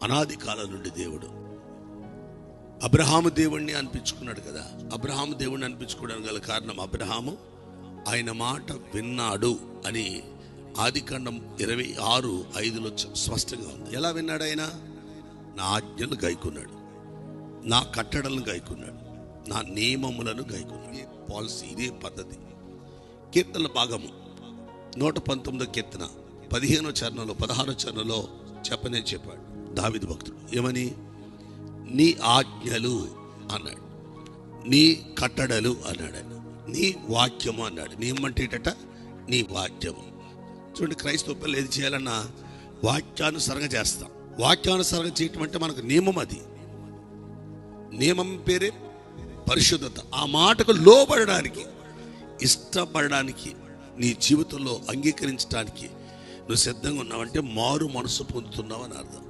అనాది కాలం నుండి దేవుడు అబ్రహాము దేవుణ్ణి అనిపించుకున్నాడు కదా. అబ్రహాము దేవుణ్ణి అనిపించుకోవడానికి గల కారణం, అబ్రహాము ఆయన మాట విన్నాడు అని ఆదికాండం 26:5 స్పష్టంగా ఉంది. ఎలా విన్నాడు ఆయన? నా ఆజ్ఞలు గైకున్నాడు, నా కట్టడలను గైకున్నాడు, నా నియమములను గైకున్నాడు. ఇదే పాలసీ, ఇదే పద్ధతి. కీర్తనల భాగము 119 కీర్తన 15వ చరణంలో 16వ చరణంలో చెప్పాడు దావీదు భక్తుడు. ఏమని? నీ ఆజ్ఞలు అన్నాడు, నీ కట్టడలు అన్నాడు, నీ వాక్యము అన్నాడు. నియమంటేట నీ వాక్యము. చూడండి, క్రైస్తవ పిల్లలు ఏది చేయాలన్నా వాక్యానుసరంగా చేస్తాం. వాక్యానుసరంగా చేయటం అంటే మనకు నియమం. అది నియమం పేరే పరిశుద్ధత. ఆ మాటకు లోబడడానికి, ఇష్టపడడానికి, నీ జీవితంలో అంగీకరించడానికి నువ్వు సిద్ధంగా ఉన్నావంటే మారు మనసు పొందుతున్నావు అని అర్థం.